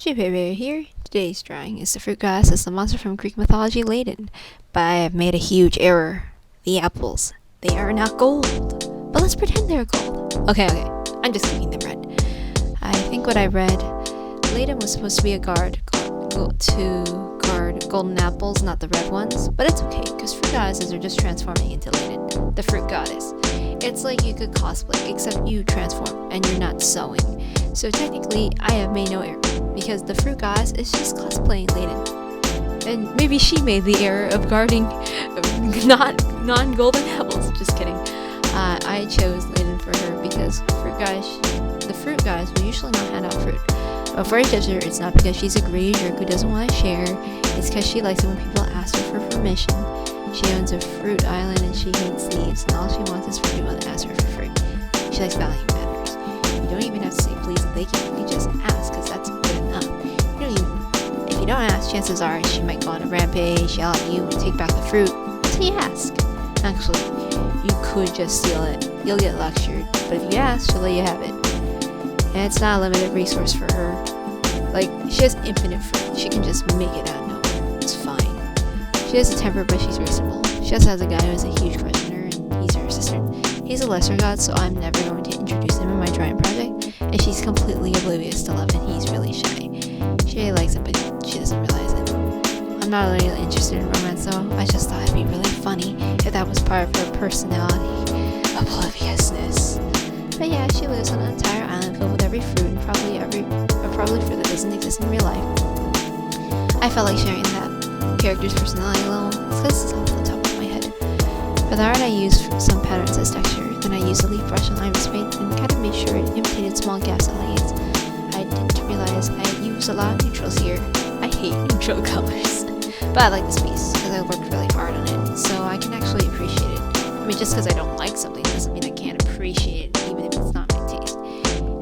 Speedpaint here. Today's drawing is the fruit goddess as the monster from Greek mythology Ladon. But I have made a huge error. The apples. They are not gold. But let's pretend they're gold. Okay. I'm just making them red. I think what I read, Ladon was supposed to be a guard to guard golden apples, not the red ones. But it's okay, because fruit goddesses are just transforming into Ladon, the fruit goddess. It's like you could cosplay, except you transform, and you're not sewing. So technically, I have made no error, because the fruit goddess is just cosplaying Ladon. And maybe she made the error of guarding non-golden apples. Just kidding. I chose Ladon for her because the fruit goddess will usually not hand out fruit. But for I judge her, it's not because she's a greedy jerk who doesn't want to share. It's because she likes it when people ask her for permission. She owns a fruit island and she hates thieves, and all she wants is for people to ask her for fruit. She likes value matters. You don't even have to say please and thank you. You just ask, because that's good enough. If you don't ask, chances are she might go on a rampage, yell at you, and take back the fruit until you ask. Actually, you could just steal it. You'll get lectured, but if you ask, she'll let you have it. And it's not a limited resource for her. Like, she has infinite fruit. She can just make it out of nowhere. It's fine. She has a temper, but she's reasonable. She also has a guy who has a huge crush on her, and he's her assistant. He's a lesser god, so I'm never going to introduce him in my drawing project, and she's completely oblivious to love, and he's really shy. She really likes him, but she doesn't realize it. I'm not really interested in romance, though. I just thought it'd be really funny if that was part of her personality. Obliviousness. But yeah, she lives on an entire island filled with every fruit, and probably fruit that doesn't exist in real life. I felt like sharing that character's personality a little, because it's off the top of my head. For the art, I used some patterns as texture. Then I used a leaf brush and lime paint and kind of made sure it imitated small gaps and lanes. I didn't realize I had used a lot of neutrals here. I hate neutral colors. But I like this piece because I worked really hard on it, so I can actually appreciate it. I mean, just because I don't like something doesn't mean I can't appreciate it, even if it's not my taste.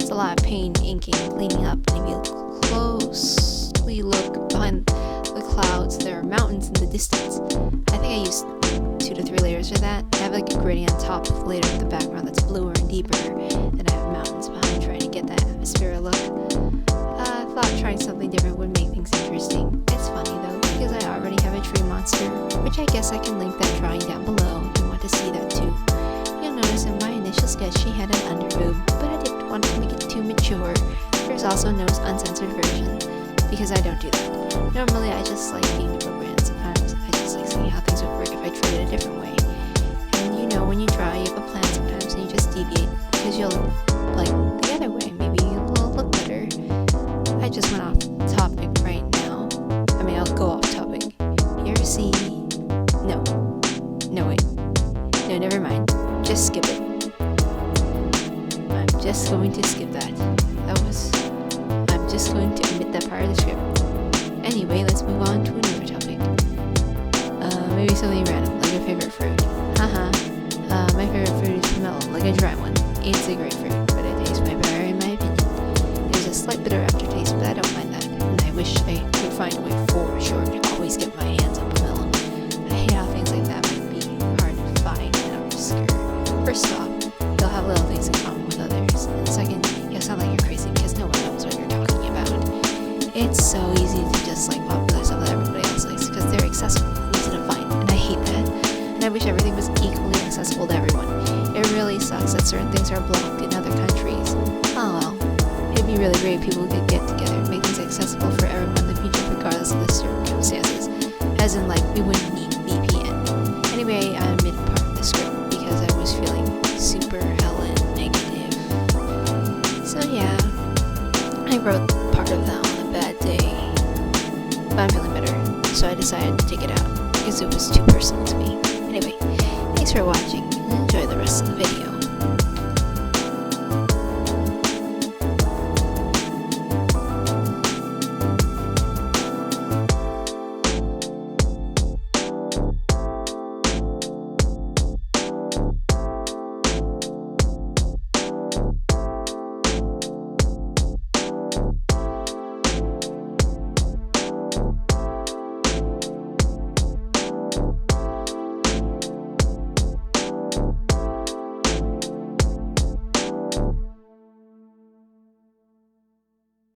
It's a lot of pain, inking, cleaning up, and if you closely look behind the clouds, there are mountains in the distance. I think I used 2 to 3 layers for that. I have like a gradient on top later in the background that's bluer and deeper. Then I have mountains behind trying to get that atmospheric look. I thought trying something different would make things interesting. It's funny though, because I already have a tree monster, which I guess I can link that drawing down below if you want to see that too. You'll notice in my initial sketch she had an underboob, but I didn't want to make it too mature. There's also no uncensored version, because I don't do that. Normally I just like being appropriate, and sometimes I just like seeing how things would work if I tried it a different way. And you know, when you draw, you have a plan sometimes and you just deviate, because you'll like the other way, maybe it'll look better. I just went off topic right now. I mean, I'll go off topic. Here, see... No, wait. No, never mind. Just skip it. I'm just going to skip that. I'm just going to omit that part of the script. Anyway, let's move on to another topic. Maybe something random, like a favorite fruit. My favorite fruit is melon, like a dry one. It's a great fruit, but it tastes way better in my opinion. There's a slight bitter aftertaste, but I don't mind that. And I wish I could find a way for sure to always get my hands on a melon. I hate how things like that might be hard to find and obscure. First off, you'll have little things in common with others. And second, you'll sound like you're crazy because no one knows what you're talking about. It's so easy to just like popular stuff that everybody else likes because they're accessible and easy to find, and I hate that. And I wish everything was equally accessible to everyone. It really sucks that certain things are blocked in other countries. Oh well. It'd be really great if people could get together and make things accessible for everyone in the future regardless of the circumstances. As in, like, we wouldn't need VPN. Anyway, I omitted part of the script because I was feeling super hella negative. So yeah, I wrote part of that on a bad day. But I'm feeling better, so I decided to take it out because it was too personal to me. Anyway, thanks for watching and enjoy the rest of the video.